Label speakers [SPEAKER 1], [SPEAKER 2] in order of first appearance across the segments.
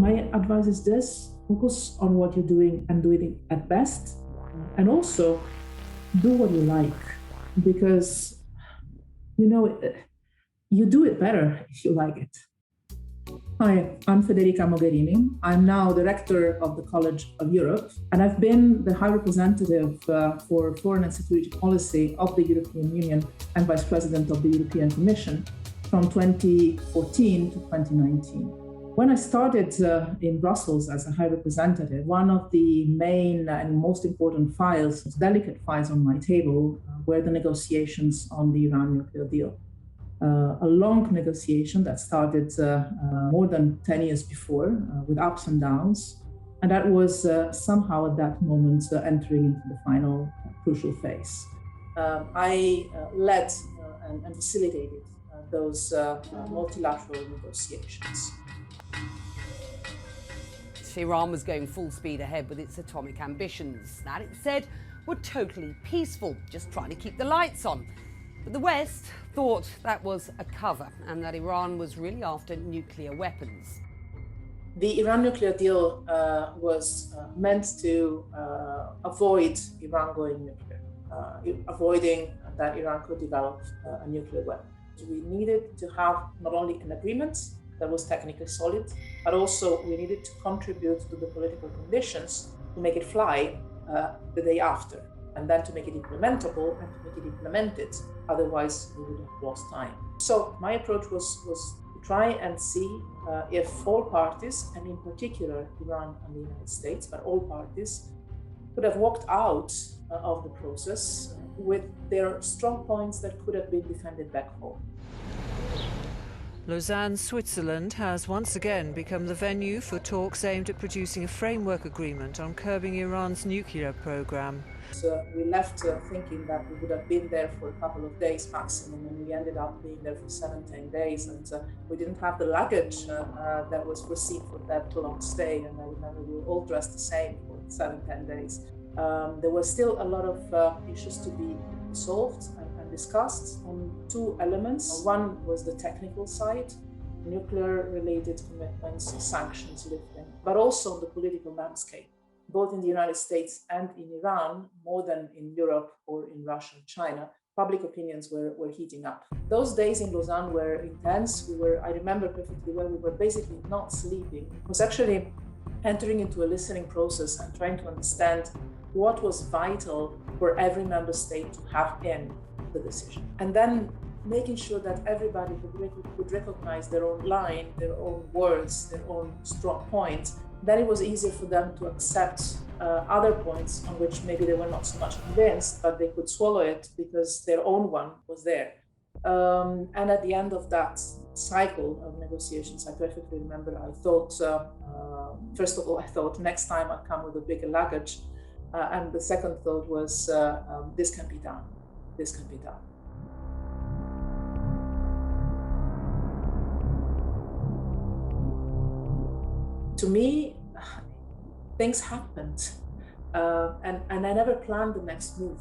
[SPEAKER 1] My advice is this: focus on what you're doing and do it at best. And also do what you like, because, you do it better if you like it. Hi, I'm Federica Mogherini. I'm now Director of the College of Europe, and I've been the High Representative for Foreign and Security Policy of the European Union and Vice President of the European Commission from 2014 to 2019. When I started in Brussels as a High Representative, one of the main and most important files, delicate files on my table, were the negotiations on the Iran nuclear deal. A long negotiation that started more than 10 years before, with ups and downs. And that was somehow at that moment entering into the final crucial phase. I led and facilitated those multilateral negotiations.
[SPEAKER 2] Iran was going full speed ahead with its atomic ambitions. That, it said, were totally peaceful, just trying to keep the lights on. But the West thought that was a cover and that Iran was really after nuclear weapons.
[SPEAKER 1] The Iran nuclear deal was meant to avoid Iran going nuclear, avoiding that Iran could develop a nuclear weapon. We needed to have not only an agreement that was technically solid, but also we needed to contribute to the political conditions to make it fly the day after, and then to make it implementable and to make it implemented. Otherwise, we would have lost time. So my approach was to try and see if all parties, and in particular Iran and the United States, but all parties, could have walked out of the process with their strong points that could have been defended back home.
[SPEAKER 3] Lausanne, Switzerland has once again become the venue for talks aimed at producing a framework agreement on curbing Iran's nuclear program.
[SPEAKER 1] So we left thinking that we would have been there for a couple of days maximum, and we ended up being there for 7-10 days, and we didn't have the luggage that was foreseen for that long stay, and I remember we were all dressed the same for 7-10 days. There were still a lot of issues to be solved and discussed on two elements. One was the technical side, nuclear-related commitments, sanctions lifting, but also the political landscape. Both in the United States and in Iran, more than in Europe or in Russia and China, public opinions were heating up. Those days in Lausanne were intense. I remember perfectly well, we were basically not sleeping. It was actually entering into a listening process and trying to understand what was vital for every member state to have in the decision. And then making sure that everybody would recognize their own line, their own words, their own strong points. Then it was easier for them to accept other points on which maybe they were not so much convinced, but they could swallow it because their own one was there. And at the end of that cycle of negotiations, I perfectly remember I thought, first of all, I thought next time I'd come with a bigger luggage. And the second thought was, this can be done. This can be done. To me, things happened, and I never planned the next move,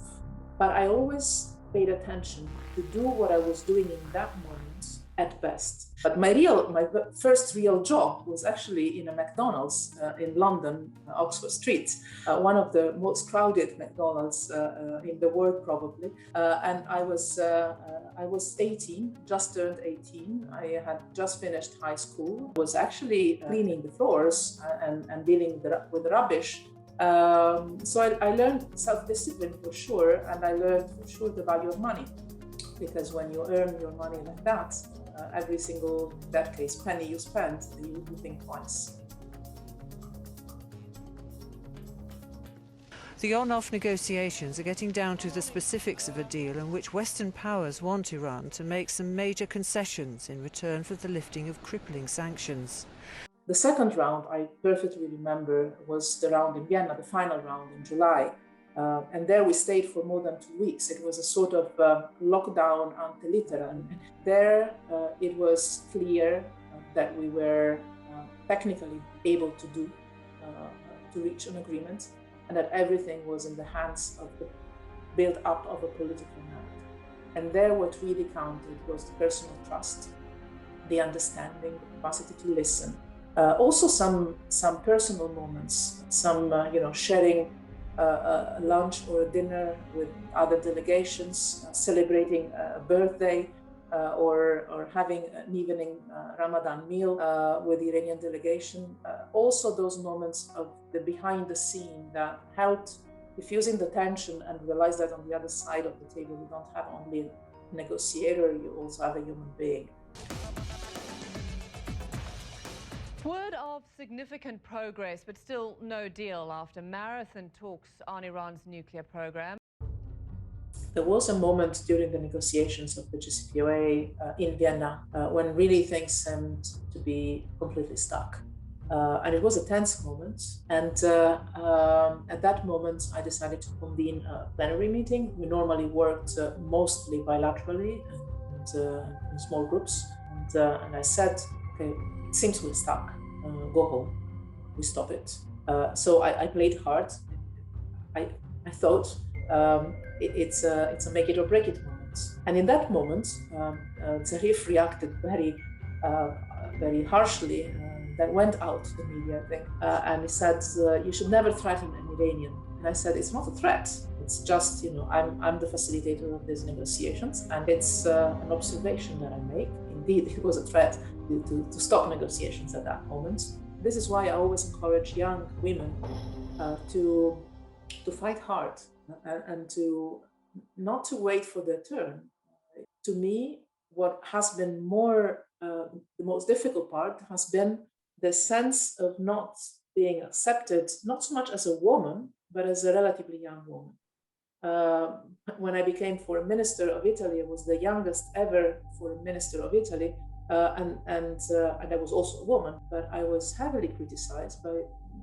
[SPEAKER 1] but I always paid attention to do what I was doing in that moment at best. But my first real job was actually in a McDonald's in London, Oxford Street, one of the most crowded McDonald's in the world probably. And I was 18, just turned 18. I had just finished high school, was actually cleaning the floors and dealing with the rubbish. So I learned self-discipline for sure, and I learned for sure the value of money. Because when you earn your money like that, every single, in that case, penny you spend, you think twice.
[SPEAKER 3] The on-off negotiations are getting down to the specifics of a deal in which Western powers want Iran to make some major concessions in return for the lifting of crippling sanctions.
[SPEAKER 1] The second round, I perfectly remember, was the round in Vienna, the final round in July. And there we stayed for more than 2 weeks. It was a sort of lockdown ante litteram. There it was clear that we were technically able to reach an agreement, and that everything was in the hands of the build-up of a political narrative. And there what really counted was the personal trust, the understanding, the capacity to listen, Also some personal moments, some sharing a lunch or a dinner with other delegations, celebrating a birthday, or having an evening Ramadan meal with the Iranian delegation. Also those moments of the behind the scene that helped diffusing the tension and realize that on the other side of the table you don't have only a negotiator, you also have a human being.
[SPEAKER 4] Word of significant progress, but still no deal after marathon talks on Iran's nuclear program.
[SPEAKER 1] There was a moment during the negotiations of the JCPOA in Vienna when really things seemed to be completely stuck. And it was a tense moment. And at that moment, I decided to convene a plenary meeting. We normally worked mostly bilaterally and in small groups. And I said, okay, it seems we're stuck. Go home. We stop it. So I played hard. I thought it's a make it or break it moment. And in that moment, Zarif reacted very harshly. That went out to the media, I think, and he said, "You should never threaten an Iranian." And I said, "It's not a threat. It's just, I'm the facilitator of these negotiations, and it's an observation that I make. Indeed, it was a threat to stop negotiations at that moment. This is why I always encourage young women to fight hard and to not to wait for their turn. To me, what has been the most difficult part has been the sense of not being accepted, not so much as a woman, but as a relatively young woman. When I became foreign minister of Italy, I was the youngest ever foreign minister of Italy, and I was also a woman, but I was heavily criticized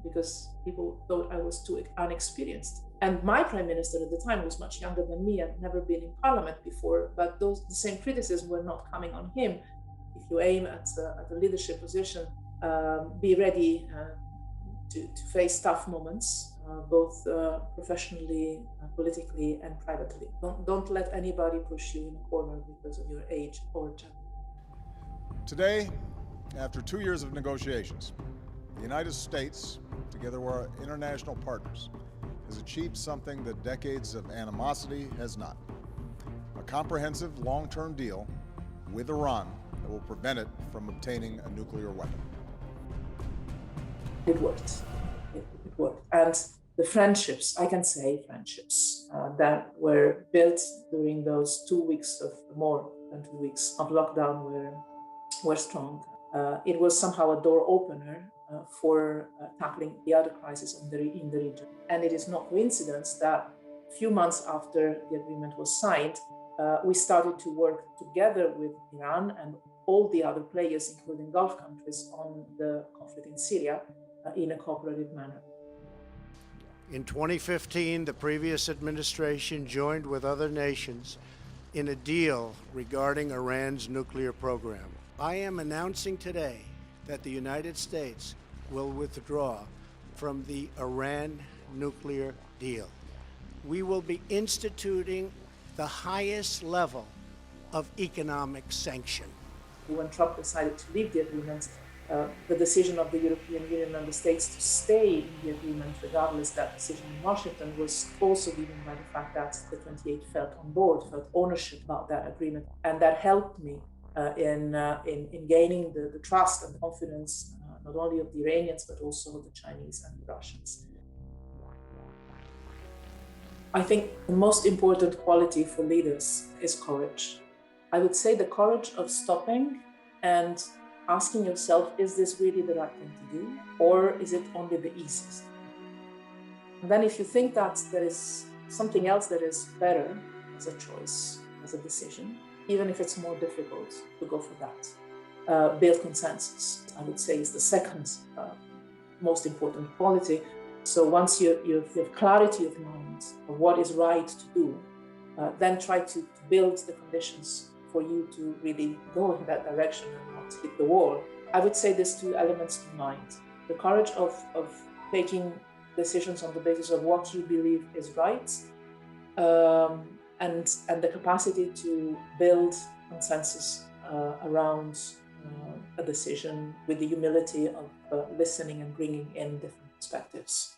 [SPEAKER 1] because people thought I was too unexperienced. And my prime minister at the time was much younger than me and never been in parliament before, but the same criticisms were not coming on him. If you aim at a leadership position, be ready to face tough moments, both professionally, politically, and privately. Don't let anybody push you in a corner because of your age or gender.
[SPEAKER 5] Today, after 2 years of negotiations, the United States, together with our international partners, has achieved something that decades of animosity has not. A comprehensive long-term deal with Iran that will prevent it from obtaining a nuclear weapon.
[SPEAKER 1] It worked. It worked. And the friendships, I can say friendships, that were built during those 2 weeks of more than 2 weeks of lockdown were strong. It was somehow a door opener for tackling the other crises in the region. And it is no coincidence that a few months after the agreement was signed, we started to work together with Iran and all the other players, including Gulf countries, on the conflict in Syria in a cooperative manner.
[SPEAKER 6] In 2015, the previous administration joined with other nations in a deal regarding Iran's nuclear program. I am announcing today that the United States will withdraw from the Iran nuclear deal. We will be instituting the highest level of economic sanction.
[SPEAKER 1] When Trump decided to leave the agreement, the decision of the European Union member states to stay in the agreement, regardless that decision in Washington, was also given by the fact that the 28 felt on board, felt ownership about that agreement. And that helped me in gaining the trust and the confidence, not only of the Iranians, but also of the Chinese and the Russians. I think the most important quality for leaders is courage. I would say the courage of stopping and asking yourself, is this really the right thing to do? Or is it only the easiest? And then if you think that there is something else that is better as a choice, as a decision, even if it's more difficult, to go for that. Build consensus, I would say, is the second most important quality. So once you have clarity of mind of what is right to do, then try to build the conditions for you to really go in that direction and not hit the wall. I would say there's two elements to mind. The courage of taking decisions on the basis of what you believe is right, and the capacity to build consensus around a decision with the humility of listening and bringing in different perspectives.